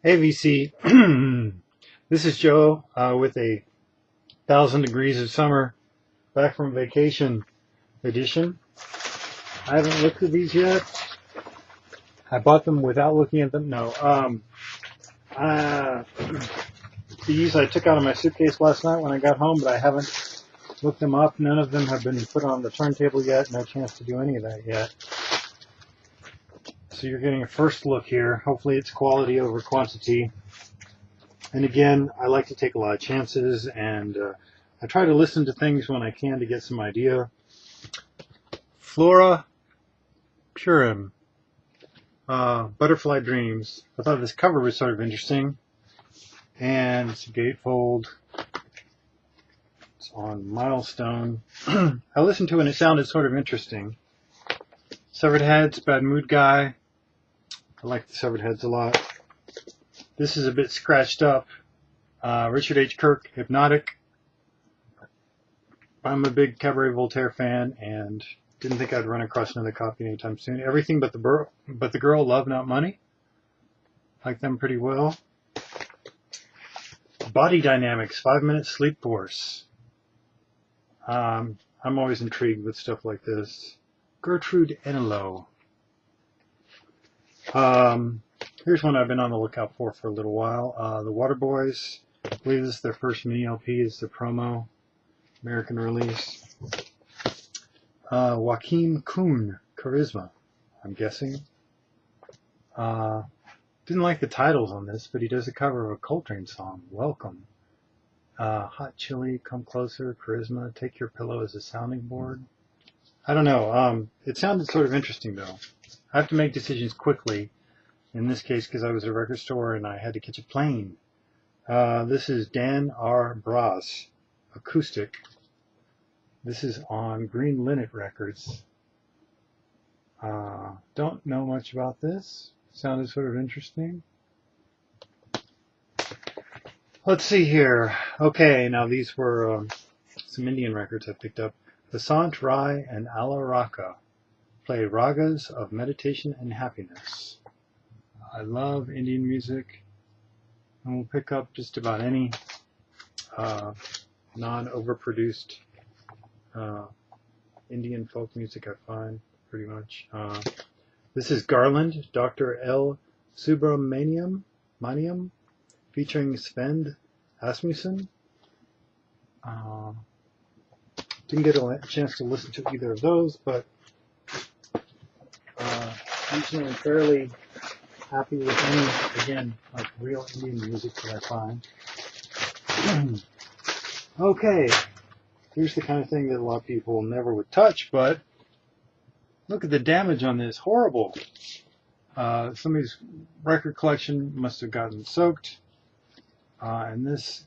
Hey VC, this is Joe with a 1,000 Degrees of Summer Back from Vacation edition. I haven't looked at these yet. I bought them without looking at them. No, uh, these I took out of my suitcase last night when I got home, but I haven't looked them up. None of them have been put on the turntable yet. No chance to do any of that yet. So you're getting a first look here. Hopefully it's quality over quantity. And again, I like to take a lot of chances, and I try to listen to things when I can to get some idea. Flora Purim, Butterfly Dreams. I thought this cover was sort of interesting. And it's a gatefold. It's on Milestone. I listened to it and it sounded sort of interesting. Severed Heads, Bad Mood Guy. I like the Severed Heads a lot. This is a bit scratched up. Richard H. Kirk, Hypnotic. I'm a big Cabaret Voltaire fan and didn't think I'd run across another copy anytime soon. Everything but the Girl, Love Not Money. Like them pretty well. Body Dynamics, 5-Minute Sleep Force. I'm always intrigued with stuff like this. Gertrude Enelo. Here's one I've been on the lookout for a little while. The Waterboys. I believe this is their first mini LP. It's the promo American release. Joaquin Kuhn, Charisma, I'm guessing. Didn't like the titles on this, but he does a cover of a Coltrane song, Welcome. Hot Chili, Come Closer, Charisma, Take Your Pillow as a Sounding Board. I don't know. It sounded sort of interesting, though. I have to make decisions quickly, in this case because I was at a record store and I had to catch a plane. This is Dan R. Bras, Acoustic. This is on Green Linnet Records. Don't know much about this. Sounded sort of interesting. Let's see here. Okay, now these were some Indian records I picked up. Vasant Rai and Ala Raka play ragas of meditation and happiness. I love Indian music, and we'll pick up just about any non-overproduced Indian folk music I find, pretty much. This is Garland, Dr. L. Subramaniam, featuring Sven Asmussen. Didn't get a chance to listen to either of those, but usually I'm fairly happy with any, again, like real Indian music that I find. Okay, here's the kind of thing that a lot of people never would touch, but look at the damage on this. Horrible. Somebody's record collection must have gotten soaked, and this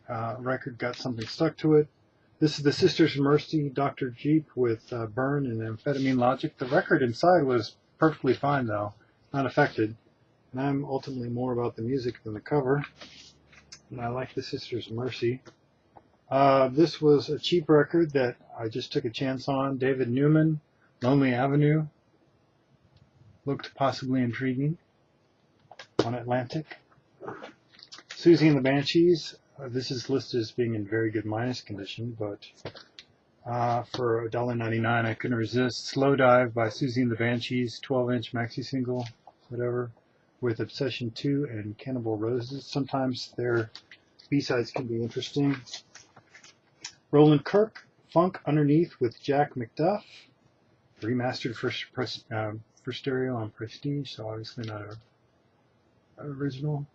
record got something stuck to it. This is the Sisters of Mercy, Dr. Jeep with Burn and Amphetamine Logic. The record inside was perfectly fine, though, not affected. And I'm ultimately more about the music than the cover. And I like the Sisters of Mercy. This was a cheap record that I just took a chance on. David Newman, Lonely Avenue. Looked possibly intriguing on Atlantic. Susie and the Banshees. This is listed as being in very good minus condition, but for $1.99 I couldn't resist. Slow Dive by Susie and the Banshees, 12-inch maxi single, whatever, with Obsession 2 and Cannibal Roses. Sometimes their B-sides can be interesting. Roland Kirk, Funk Underneath with Jack McDuff, remastered for stereo on Prestige, so obviously not an original.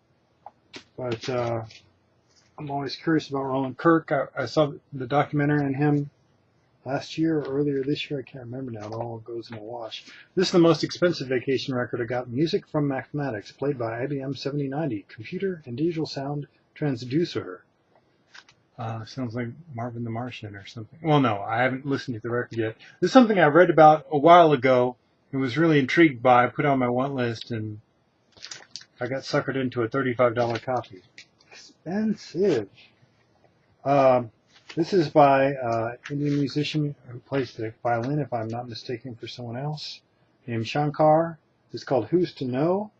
But I'm always curious about Roland Kirk. I saw the documentary on him last year or earlier this year. I can't remember now. It all goes in a wash. This is the most expensive vacation record I got. Music from Mathematics, played by IBM 7090. Computer and digital sound transducer. Sounds like Marvin the Martian or something. Well, no, I haven't listened to the record yet. This is something I read about a while ago and was really intrigued by. I put it on my want list and I got suckered into a $35 copy. Expensive. This is by an Indian musician who plays the violin, if I'm not mistaken, for someone else, named Shankar. It's called Who's to Know.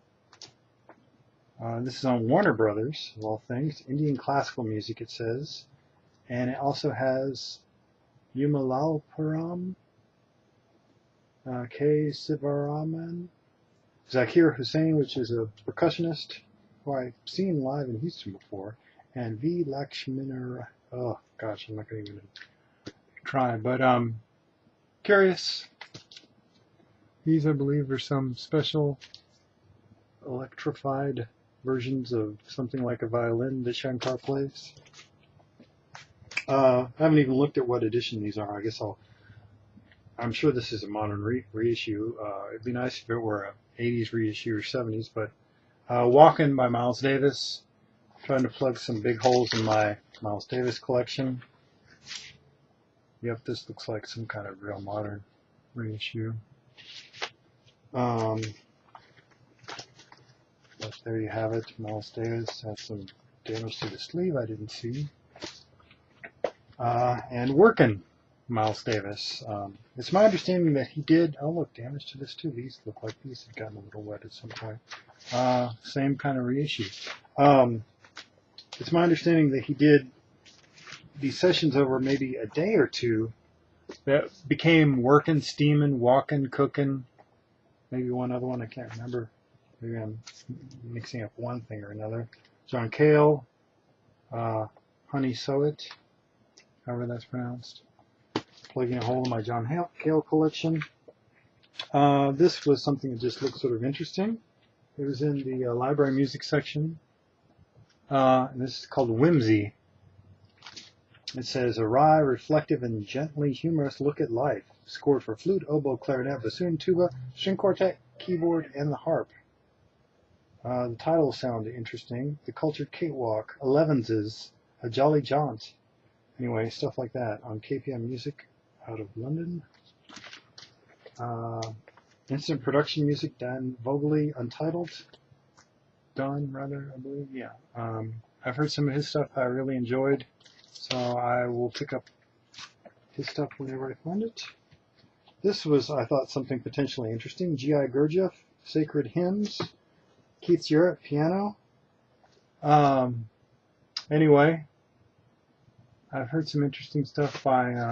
This is on Warner Brothers, of all things. Indian classical music, it says. And it also has Yumalalpuram, K. Sivaraman, Zakir Hussain, which is a percussionist who I've seen live in Houston before, and V. Lakshminar. Oh gosh, I'm not going to even try, but curious. These, I believe, are some special electrified versions of something like a violin that Shankar plays. I haven't even looked at what edition these are. I guess I'm sure this is a modern reissue. It'd be nice if it were a 80s reissue or 70s, but Walkin' by Miles Davis. Trying to plug some big holes in my Miles Davis collection. Yep, this looks like some kind of real modern reissue. But there you have it. Miles Davis has some damage to the sleeve I didn't see. And Workin', Miles Davis. It's my understanding that he did, oh look, damage to this too. These look like these had gotten a little wet at some point. Same kind of reissue. It's my understanding that he did these sessions over maybe a day or two that became Workin', Steamin', Walkin', Cookin', maybe one other one, I can't remember. Maybe I'm mixing up one thing or another. John Cale, Honey Soet, however that's pronounced. Plugging a hole in my John Cale collection. This was something that just looked sort of interesting. It was in the library music section. And this is called Whimsy. It says, a wry, reflective, and gently humorous look at life, scored for flute, oboe, clarinet, bassoon, tuba, string quartet, keyboard, and the harp. The titles sound interesting. The Cultured Cakewalk, Elevenses, A Jolly Jaunt. Anyway, stuff like that on KPM Music out of London. Instant production music, Dan Vogely, Untitled. Don, rather, I believe, yeah. I've heard some of his stuff I really enjoyed, so I will pick up his stuff whenever I find it. This was, I thought, something potentially interesting. G.I. Gurdjieff, Sacred Hymns, Keith Jarrett, piano. Anyway, I've heard some interesting stuff by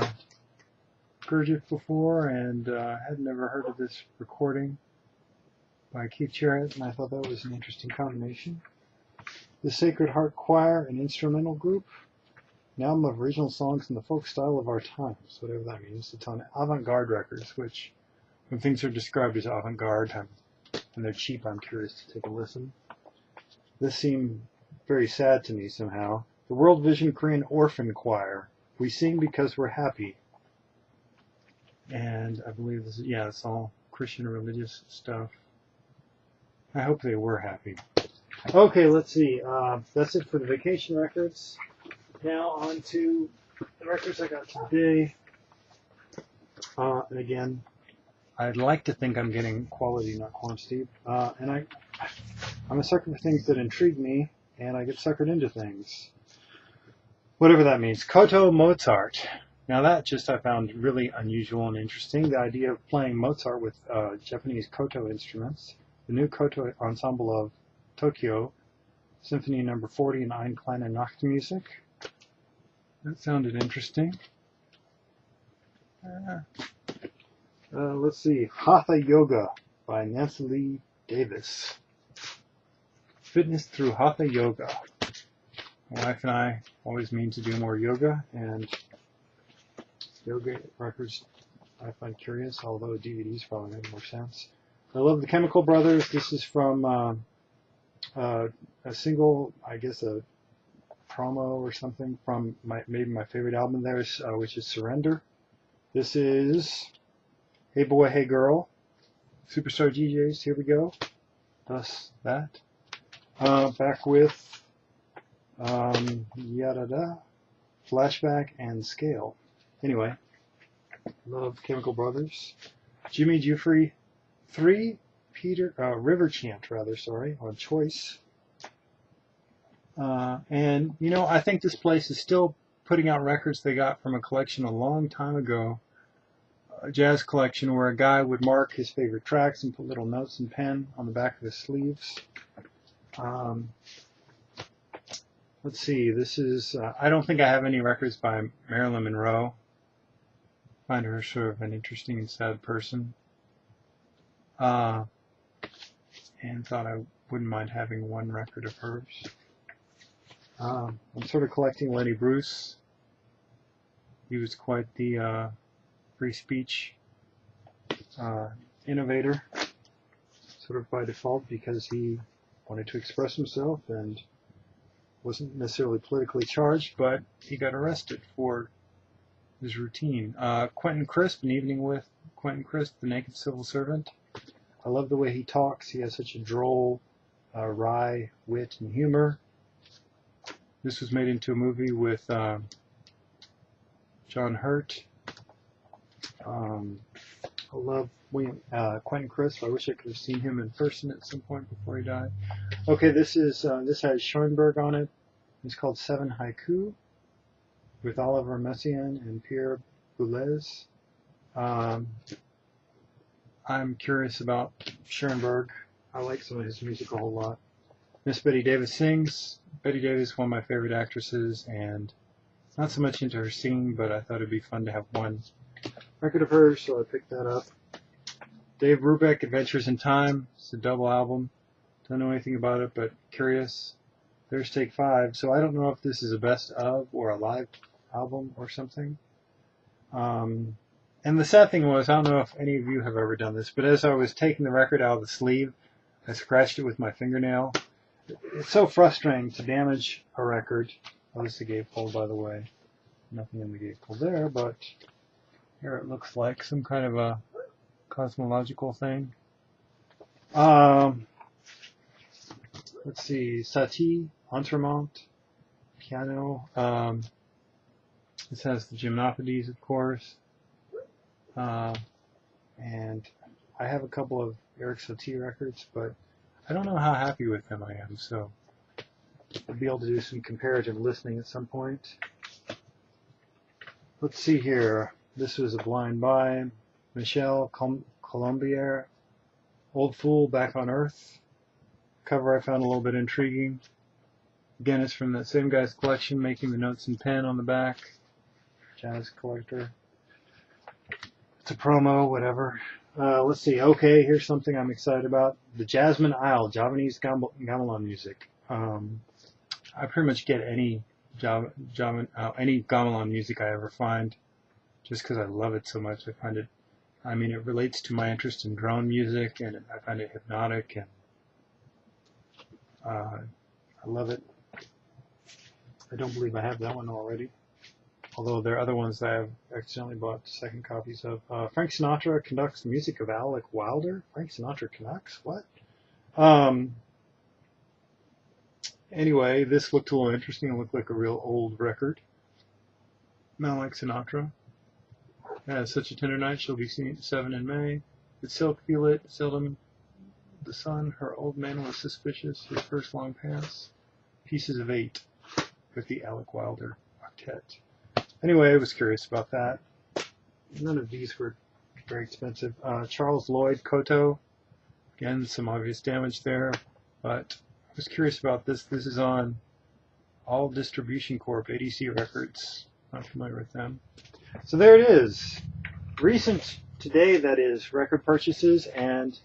Gurdjieff before, and had never heard of this recording by Keith Jarrett, and I thought that was an interesting combination. The Sacred Heart Choir, an instrumental group, an album of original songs in the folk style of our times, whatever that means. It's on Avant-Garde Records, which, when things are described as avant-garde and they're cheap, I'm curious to take a listen. This seemed very sad to me somehow. The World Vision Korean Orphan Choir, we sing because we're happy. And I believe this is, yeah, it's all Christian religious stuff. I hope they were happy. Okay, let's see. That's it for the vacation records. Now on to the records I got today. And again, I'd like to think I'm getting quality, not quantity. And I'm a sucker for things that intrigue me, and I get suckered into things. Whatever that means. Koto Mozart. Now that just I found really unusual and interesting. The idea of playing Mozart with Japanese koto instruments. The new koto ensemble of Tokyo, Symphony No. 40 in Ein kleine Nachtmusik. That sounded interesting. Let's see. Hatha Yoga by Nancy Lee Davis. Fitness through Hatha Yoga. My wife and I always mean to do more yoga, and yoga records I find curious, although DVDs probably make more sense. I love the Chemical Brothers. This is from a single, I guess a promo or something from maybe my favorite album of theirs, which is Surrender. This is Hey Boy, Hey Girl, Superstar DJs, here we go. Thus that. Back with Yadada, Flashback, and Scale. Anyway, love Chemical Brothers. Jimmy Giuffre 3, River Chant, on Choice. And, you know, I think this place is still putting out records they got from a collection a long time ago, a jazz collection where a guy would mark his favorite tracks and put little notes and pen on the back of his sleeves. Let's see, this is, I don't think I have any records by Marilyn Monroe. I find her sort of an interesting and sad person. And thought I wouldn't mind having one record of hers. I'm sort of collecting Lenny Bruce. He was quite the free speech innovator, sort of by default, because he wanted to express himself and wasn't necessarily politically charged, but he got arrested for his routine. Quentin Crisp, An Evening with Quentin Crisp, The Naked Civil Servant. I love the way he talks. He has such a droll, wry wit and humor. This was made into a movie with John Hurt. I love Quentin Crisp. I wish I could have seen him in person at some point before he died. Okay, this has Schoenberg on it. It's called Seven Haiku with Oliver Messiaen and Pierre Boulez. I'm curious about Schoenberg. I like some of his music a whole lot. Miss Betty Davis Sings. Betty Davis is one of my favorite actresses, and not so much into her singing, but I thought it'd be fun to have one record of hers, so I picked that up. Dave Brubeck, Adventures in Time. It's a double album. Don't know anything about it, but curious. There's Take 5. So I don't know if this is a best of or a live album or something. And the sad thing was, I don't know if any of you have ever done this, but as I was taking the record out of the sleeve, I scratched it with my fingernail. It's so frustrating to damage a record. Oh, this is the gatefold, by the way. Nothing in the gatefold there, but here it looks like some kind of a cosmological thing. Let's see, Satie, Entremont, piano. This has the Gymnopédies, of course. And I have a couple of Erik Satie records, but I don't know how happy with them I am, so I'll be able to do some comparative listening at some point. Let's see here. This was a blind buy. Michel Colombier, Old Fool, Back on Earth. Cover I found a little bit intriguing. Again, it's from that same guy's collection, making the notes in pen on the back. Jazz collector. It's a promo, whatever. Let's see. Okay, here's something I'm excited about. The Jasmine Isle, Javanese gamelan music. I pretty much get any gamelan music I ever find, just because I love it so much. It relates to my interest in drone music, and I find it hypnotic, and I love it. I don't believe I have that one already, although there are other ones that I've accidentally bought second copies of. Frank Sinatra conducts the music of Alec Wilder. Frank Sinatra conducts? What? Anyway, this looked a little interesting. It looked like a real old record. Not like Sinatra. Such a Tender Night, She'll Be Seen at 7 in May. Did Silk Feel It? Seldom the Sun. Her Old Man Was Suspicious. His First Long Pants. Pieces of 8 with the Alec Wilder Octet. Anyway, I was curious about that. None of these were very expensive. Charles Lloyd Koto. Again, some obvious damage there, but I was curious about this. This is on All Distribution Corp, ADC Records. Not familiar with them. So there it is. Recent today, that is, record purchases and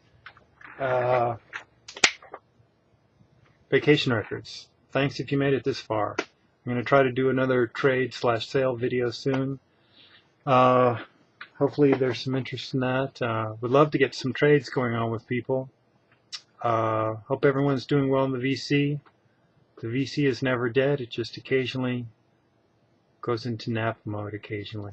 vacation records. Thanks if you made it this far. I'm going to try to do another trade/sale video soon. Hopefully there's some interest in that. Would love to get some trades going on with people. Hope everyone's doing well in the VC. The VC is never dead. It just occasionally goes into nap mode occasionally.